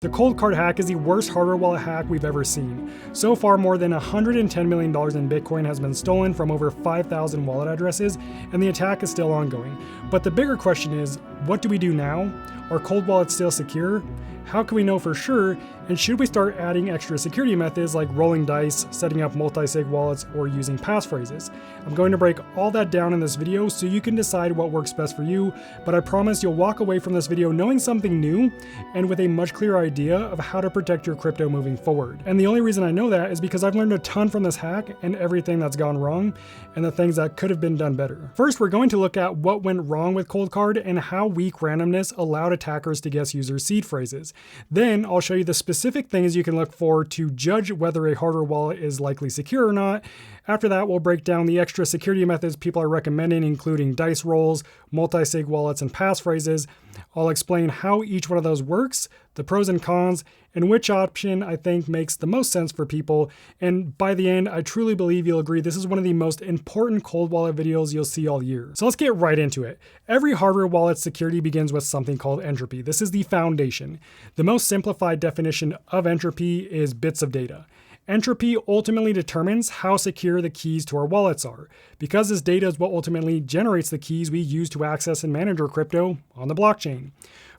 The ColdCard hack is the worst hardware wallet hack we've ever seen. So far, more than $110 million in Bitcoin has been stolen from over 5,000 wallet addresses, and the attack is still ongoing. But the bigger question is, what do we do now? Are cold wallets still secure? How can we know for sure? And should we start adding extra security methods like rolling dice, setting up multi-sig wallets, or using passphrases? I'm going to break all that down in this video so you can decide what works best for you, but I promise you'll walk away from this video knowing something new and with a much clearer idea of how to protect your crypto moving forward. And the only reason I know that is because I've learned a ton from this hack and everything that's gone wrong and the things that could have been done better. First, we're going to look at what went wrong with ColdCard and how weak randomness allowed attackers to guess users' seed phrases. Then I'll show you the specific things you can look for to judge whether a hardware wallet is likely secure or not. After that, we'll break down the extra security methods people are recommending, including dice rolls, multi-sig wallets, and passphrases. I'll explain how each one of those works, the pros and cons, and which option I think makes the most sense for people. And by the end, I truly believe you'll agree this is one of the most important cold wallet videos you'll see all year. So let's get right into it. Every hardware wallet security begins with something called entropy. This is the foundation. The most simplified definition of entropy is bits of data. Entropy ultimately determines how secure the keys to our wallets are, because this data is what ultimately generates the keys we use to access and manage our crypto on the blockchain.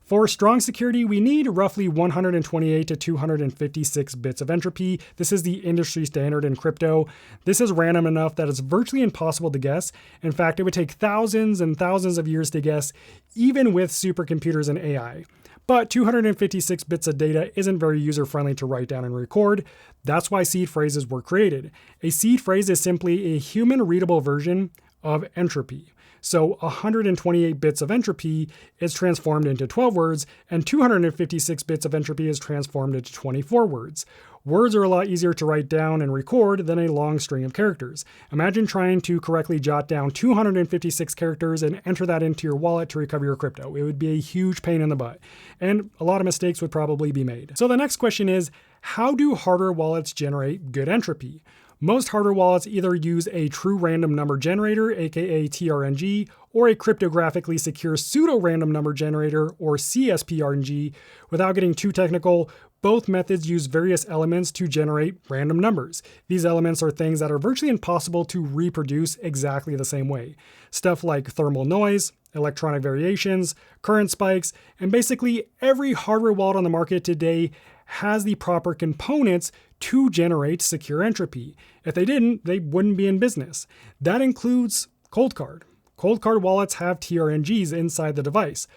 For strong security, we need roughly 128 to 256 bits of entropy. This is the industry standard in crypto. This is random enough that it's virtually impossible to guess. In fact, it would take thousands and thousands of years to guess, even with supercomputers and AI. But 256 bits of data isn't very user-friendly to write down and record. That's why seed phrases were created. A seed phrase is simply a human-readable version of entropy. So 128 bits of entropy is transformed into 12 words, and 256 bits of entropy is transformed into 24 words. Words are a lot easier to write down and record than a long string of characters. Imagine trying to correctly jot down 256 characters and enter that into your wallet to recover your crypto. It would be a huge pain in the butt, and a lot of mistakes would probably be made. So the next question is, how do hardware wallets generate good entropy? Most hardware wallets either use a true random number generator, aka TRNG, or a cryptographically secure pseudo-random number generator, or CSPRNG. Without getting too technical, both methods use various elements to generate random numbers. These elements are things that are virtually impossible to reproduce exactly the same way. Stuff like thermal noise, electronic variations, current spikes, and basically every hardware wallet on the market today has the proper components to generate secure entropy. If they didn't, they wouldn't be in business. That includes ColdCard. ColdCard wallets have TRNGs inside the device.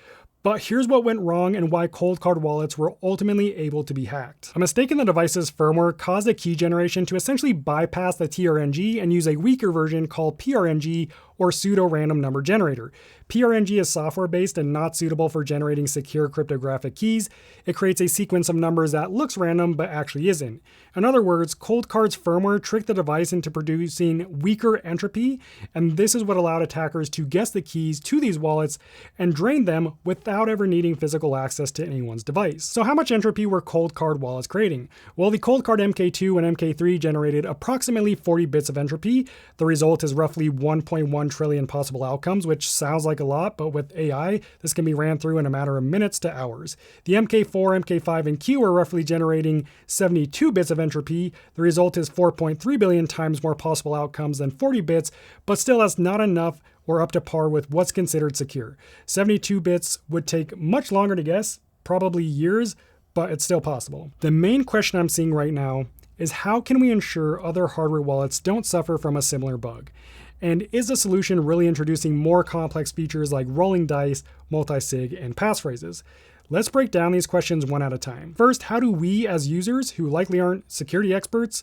But here's what went wrong and why ColdCard wallets were ultimately able to be hacked. A mistake in the device's firmware caused the key generation to essentially bypass the TRNG and use a weaker version called PRNG, or pseudo-random number generator. PRNG is software-based and not suitable for generating secure cryptographic keys. It creates a sequence of numbers that looks random but actually isn't. In other words, ColdCard's firmware tricked the device into producing weaker entropy, and this is what allowed attackers to guess the keys to these wallets and drain them without ever needing physical access to anyone's device. So how much entropy were ColdCard wallets creating? Well, the ColdCard MK2 and MK3 generated approximately 40 bits of entropy. The result is roughly 1.1 trillion possible outcomes, which sounds like a lot, but with AI, this can be ran through in a matter of minutes to hours. The MK4, MK5, and Q are roughly generating 72 bits of entropy. The result is 4.3 billion times more possible outcomes than 40 bits, but still that's not enough or up to par with what's considered secure. 72 bits would take much longer to guess, probably years, but it's still possible. The main question I'm seeing right now is how can we ensure other hardware wallets don't suffer from a similar bug? And is the solution really introducing more complex features like rolling dice, multi-sig, and passphrases? Let's break down these questions one at a time. First, how do we as users, who likely aren't security experts,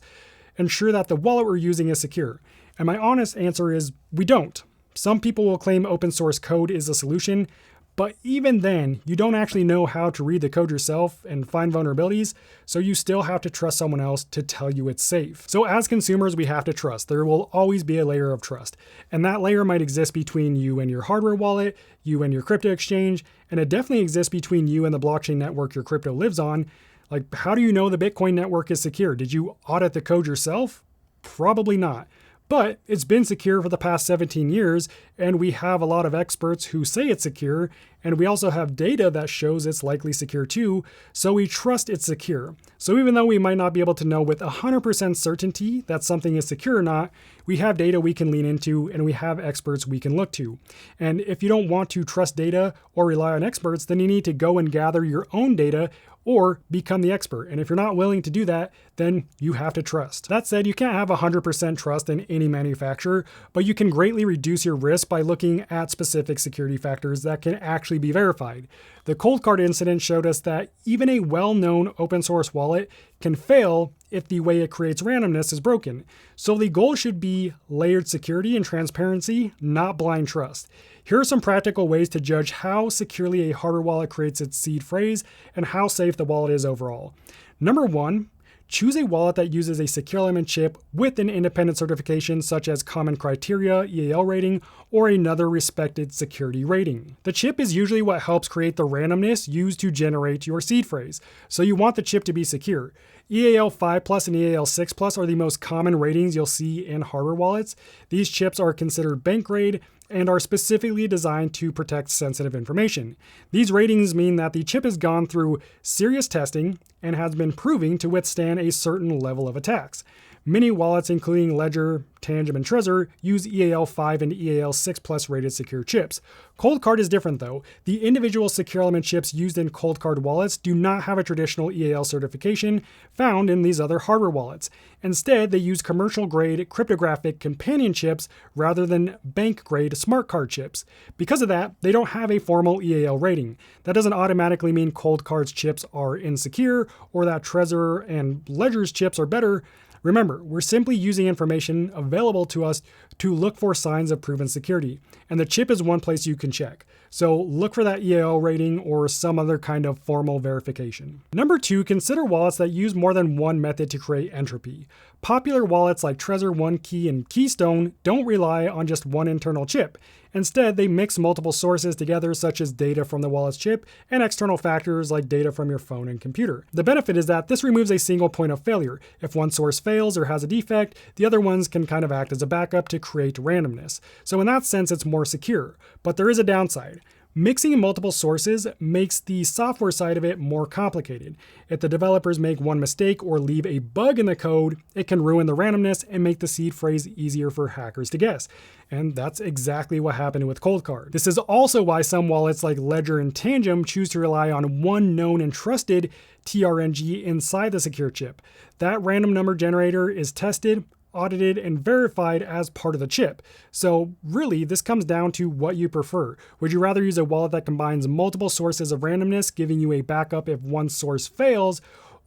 ensure that the wallet we're using is secure? And my honest answer is we don't. Some people will claim open source code is the solution, but even then, you don't actually know how to read the code yourself and find vulnerabilities, so you still have to trust someone else to tell you it's safe. So as consumers, we have to trust. There will always be a layer of trust, and that layer might exist between you and your hardware wallet, you and your crypto exchange, and it definitely exists between you and the blockchain network your crypto lives on. Like, how do you know the Bitcoin network is secure? Did you audit the code yourself? Probably not. But it's been secure for the past 17 years, and we have a lot of experts who say it's secure, and we also have data that shows it's likely secure too, so we trust it's secure. So even though we might not be able to know with 100% certainty that something is secure or not, we have data we can lean into and we have experts we can look to. And if you don't want to trust data or rely on experts, then you need to go and gather your own data or become the expert. And if you're not willing to do that, then you have to trust. That said, you can't have 100% trust in any manufacturer, but you can greatly reduce your risk by looking at specific security factors that can actually be verified. The ColdCard incident showed us that even a well-known open source wallet can fail if the way it creates randomness is broken. So the goal should be layered security and transparency, not blind trust. Here are some practical ways to judge how securely a hardware wallet creates its seed phrase and how safe the wallet is overall. Number 1, choose a wallet that uses a secure element chip with an independent certification such as Common Criteria, EAL rating, or another respected security rating. The chip is usually what helps create the randomness used to generate your seed phrase, so you want the chip to be secure. EAL 5+ and EAL 6+ are the most common ratings you'll see in hardware wallets. These chips are considered bank grade and are specifically designed to protect sensitive information. These ratings mean that the chip has gone through serious testing and has been proving to withstand a certain level of attacks. Many wallets, including Ledger, Tangent, and Trezor, use EAL 5 and EAL 6+ rated secure chips. ColdCard is different though. The individual secure element chips used in ColdCard wallets do not have a traditional EAL certification found in these other hardware wallets. Instead, they use commercial-grade cryptographic companion chips rather than bank-grade smart card chips. Because of that, they don't have a formal EAL rating. That doesn't automatically mean ColdCard's chips are insecure or that Trezor and Ledger's chips are better. Remember, we're simply using information available to us to look for signs of proven security, and the chip is one place you can check. So look for that EAL rating or some other kind of formal verification. Number 2, consider wallets that use more than one method to create entropy. Popular wallets like Trezor, OneKey, and Keystone don't rely on just one internal chip. Instead, they mix multiple sources together, such as data from the wallet's chip and external factors like data from your phone and computer. The benefit is that this removes a single point of failure. If one source fails or has a defect, the other ones can kind of act as a backup to create randomness. So in that sense, it's more secure. But there is a downside. Mixing multiple sources makes the software side of it more complicated. If the developers make one mistake or leave a bug in the code, it can ruin the randomness and make the seed phrase easier for hackers to guess. And that's exactly what happened with ColdCard. This is also why some wallets like Ledger and Tangent choose to rely on one known and trusted TRNG inside the secure chip. That random number generator is tested, audited, and verified as part of the chip. So really, this comes down to what you prefer. Would you rather use a wallet that combines multiple sources of randomness, giving you a backup if one source fails,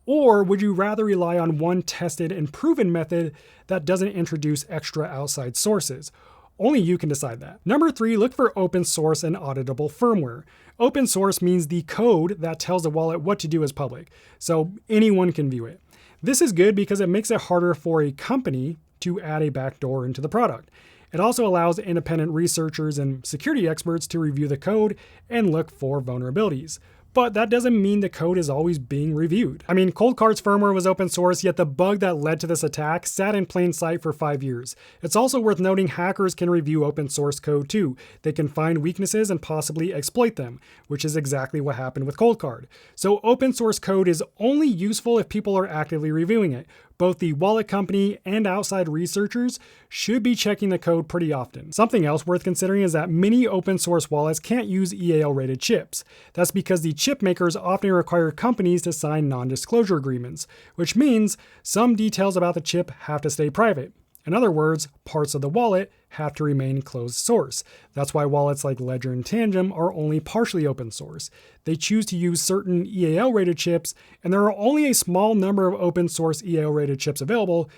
or would you rather rely on one tested and proven method that doesn't introduce extra outside sources? Only you can decide that. Number 3, look for open source and auditable firmware. Open source means the code that tells the wallet what to do is public, so anyone can view it. This is good because it makes it harder for a company to add a backdoor into the product. It also allows independent researchers and security experts to review the code and look for vulnerabilities. But that doesn't mean the code is always being reviewed. I mean, ColdCard's firmware was open source, yet the bug that led to this attack sat in plain sight for 5 years. It's also worth noting hackers can review open source code too. They can find weaknesses and possibly exploit them, which is exactly what happened with ColdCard. So open source code is only useful if people are actively reviewing it. Both the wallet company and outside researchers should be checking the code pretty often. Something else worth considering is that many open source wallets can't use EAL rated chips. That's because the chip makers often require companies to sign non-disclosure agreements, which means some details about the chip have to stay private. In other words, parts of the wallet have to remain closed source. That's why wallets like Ledger and Tangent are only partially open source. They choose to use certain EAL-rated chips, and there are only a small number of open source EAL-rated chips available,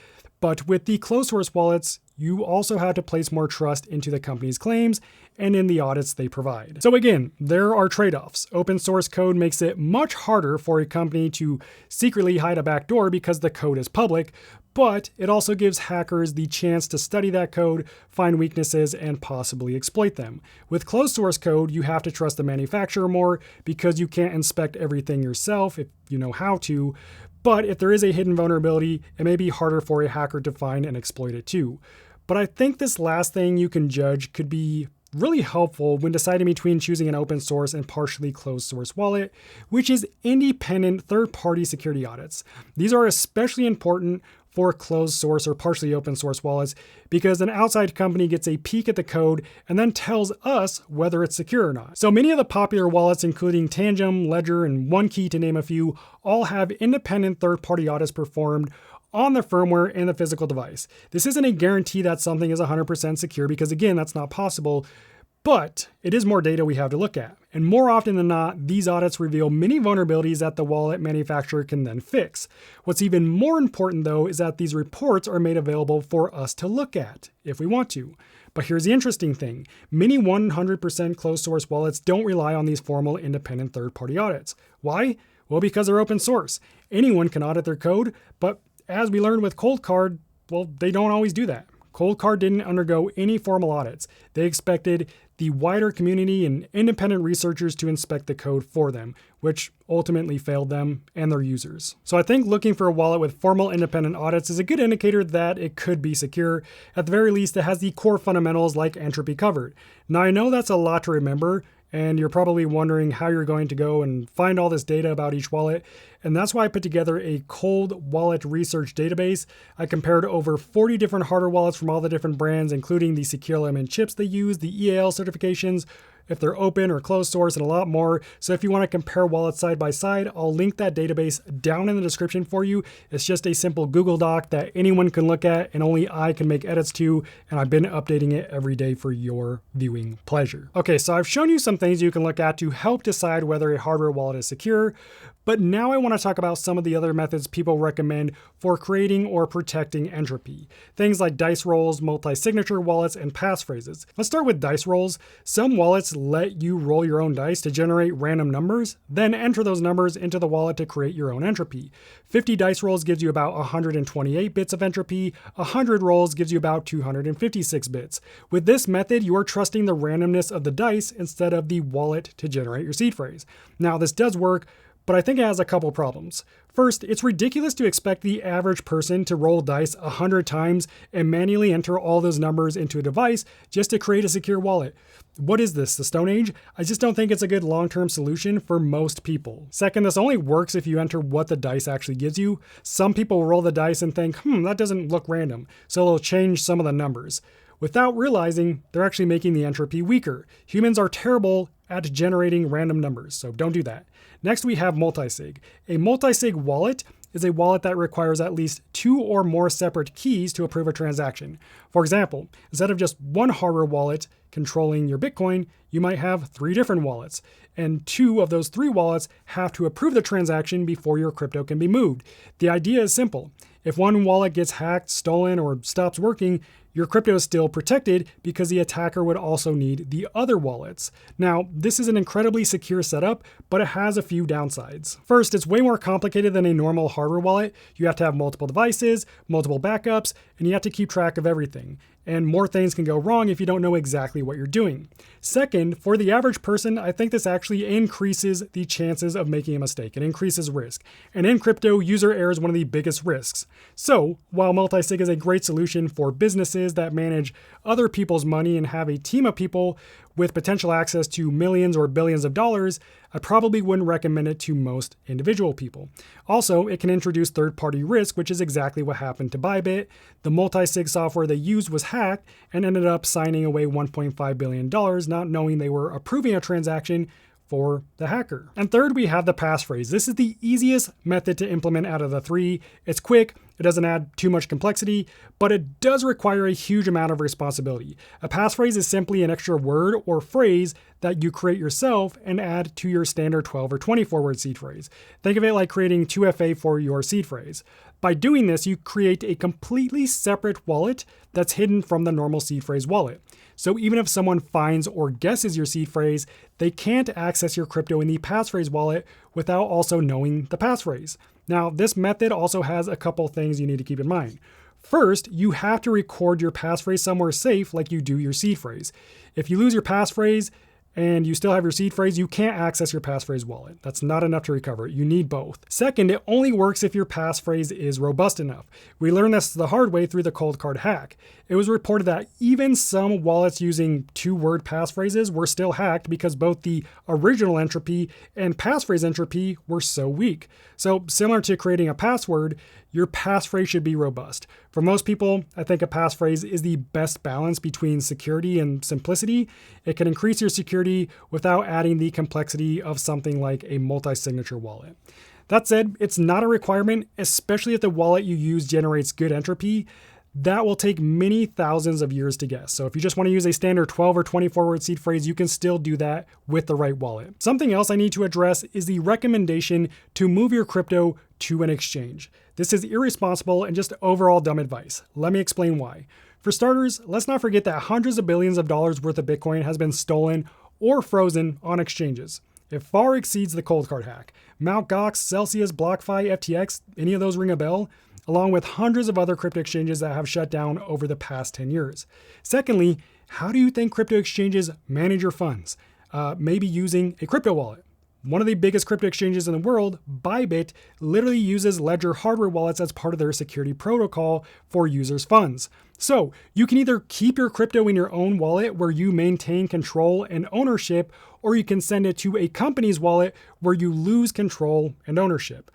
but with the closed source wallets, you also have to place more trust into the company's claims and in the audits they provide. So again, there are trade-offs. Open source code makes it much harder for a company to secretly hide a backdoor because the code is public, but it also gives hackers the chance to study that code, find weaknesses, and possibly exploit them. With closed source code, you have to trust the manufacturer more because you can't inspect everything yourself if you know how to, but if there is a hidden vulnerability, it may be harder for a hacker to find and exploit it too. But I think this last thing you can judge could be really helpful when deciding between choosing an open source and partially closed source wallet, which is independent third-party security audits. These are especially important for closed source or partially open source wallets because an outside company gets a peek at the code and then tells us whether it's secure or not. So many of the popular wallets, including Tangem, Ledger, and OneKey to name a few, all have independent third-party audits performed on the firmware and the physical device. This isn't a guarantee that something is 100% secure because, again, that's not possible, but it is more data we have to look at. And more often than not, these audits reveal many vulnerabilities that the wallet manufacturer can then fix. What's even more important, though, is that these reports are made available for us to look at if we want to. But here's the interesting thing. Many 100% closed source wallets don't rely on these formal independent third-party audits. Why? Well, because they're open source. Anyone can audit their code, but as we learned with ColdCard, well, they don't always do that. ColdCard didn't undergo any formal audits. They expected the wider community and independent researchers to inspect the code for them, which ultimately failed them and their users. So I think looking for a wallet with formal independent audits is a good indicator that it could be secure. At the very least, it has the core fundamentals like entropy covered. Now I know that's a lot to remember, and you're probably wondering how you're going to go and find all this data about each wallet. And that's why I put together a cold wallet research database. I compared over 40 different hardware wallets from all the different brands, including the secure element chips they use, the EAL certifications, if they're open or closed source, and a lot more. So if you want to compare wallets side by side, I'll link that database down in the description for you. It's just a simple Google Doc that anyone can look at and only I can make edits to, and I've been updating it every day for your viewing pleasure. Okay, so I've shown you some things you can look at to help decide whether a hardware wallet is secure, but now I want to talk about some of the other methods people recommend for creating or protecting entropy. Things like dice rolls, multi-signature wallets, and passphrases. Let's start with dice rolls. Some wallets let you roll your own dice to generate random numbers, then enter those numbers into the wallet to create your own entropy. 50 dice rolls gives you about 128 bits of entropy. 100 rolls gives you about 256 bits. With this method, you are trusting the randomness of the dice instead of the wallet to generate your seed phrase. Now, this does work, but I think it has a couple problems. First, it's ridiculous to expect the average person to roll dice 100 times and manually enter all those numbers into a device just to create a secure wallet. What is this, the Stone Age? I just don't think it's a good long-term solution for most people. Second, this only works if you enter what the dice actually gives you. Some people roll the dice and think, that doesn't look random, so they'll change some of the numbers, without realizing they're actually making the entropy weaker. Humans are terrible at generating random numbers, so don't do that. Next, we have multisig. A multisig wallet is a wallet that requires at least 2 or more separate keys to approve a transaction. For example, instead of just one hardware wallet controlling your Bitcoin, you might have 3 different wallets, and 2 of those 3 wallets have to approve the transaction before your crypto can be moved. The idea is simple. If one wallet gets hacked, stolen, or stops working, your crypto is still protected because the attacker would also need the other wallets. Now, this is an incredibly secure setup, but it has a few downsides. First, it's way more complicated than a normal hardware wallet. You have to have multiple devices, multiple backups, and you have to keep track of everything. And more things can go wrong if you don't know exactly what you're doing. Second, for the average person, I think this actually increases the chances of making a mistake. It increases risk. And in crypto, user error is one of the biggest risks. So, while multisig is a great solution for businesses that manage other people's money and have a team of people with potential access to millions or billions of dollars, I probably wouldn't recommend it to most individual people. Also, it can introduce third-party risk, which is exactly what happened to Bybit. The multi-sig software they used was hacked and ended up signing away $1.5 billion, not knowing they were approving a transaction for the hacker. And third, we have the passphrase. This is the easiest method to implement out of the 3. It's quick, it doesn't add too much complexity, but it does require a huge amount of responsibility. A passphrase is simply an extra word or phrase that you create yourself and add to your standard 12 or 24 word seed phrase. Think of it like creating 2FA for your seed phrase. By doing this, you create a completely separate wallet that's hidden from the normal seed phrase wallet. So even if someone finds or guesses your seed phrase, they can't access your crypto in the passphrase wallet without also knowing the passphrase. Now, this method also has a couple things you need to keep in mind. First, you have to record your passphrase somewhere safe like you do your seed phrase. If you lose your passphrase and you still have your seed phrase, you can't access your passphrase wallet. That's not enough to recover it. You need both. Second, it only works if your passphrase is robust enough. We learned this the hard way through the ColdCard hack. It was reported that even some wallets using 2-word passphrases were still hacked because both the original entropy and passphrase entropy were so weak. So similar to creating a password, your passphrase should be robust. For most people, I think a passphrase is the best balance between security and simplicity. It can increase your security without adding the complexity of something like a multi-signature wallet. That said, it's not a requirement, especially if the wallet you use generates good entropy. That will take many thousands of years to guess. So if you just want to use a standard 12 or 24-word seed phrase, you can still do that with the right wallet. Something else I need to address is the recommendation to move your crypto to an exchange. This is irresponsible and just overall dumb advice. Let me explain why. For starters, let's not forget that hundreds of billions of dollars worth of Bitcoin has been stolen or frozen on exchanges. It far exceeds the ColdCard hack. Mt. Gox, Celsius, BlockFi, FTX, any of those ring a bell? Along with hundreds of other crypto exchanges that have shut down over the past 10 years. Secondly, how do you think crypto exchanges manage your funds? Maybe using a crypto wallet. One of the biggest crypto exchanges in the world, Bybit, literally uses Ledger hardware wallets as part of their security protocol for users' funds. So you can either keep your crypto in your own wallet where you maintain control and ownership, or you can send it to a company's wallet where you lose control and ownership.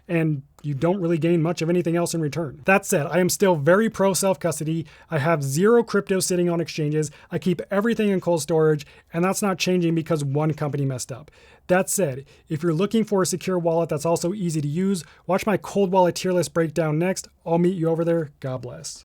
And you don't really gain much of anything else in return. That said, I am still very pro self-custody. I have zero crypto sitting on exchanges. I keep everything in cold storage, and that's not changing because one company messed up. That said, if you're looking for a secure wallet that's also easy to use, watch my cold wallet tier list breakdown next. I'll meet you over there. God bless.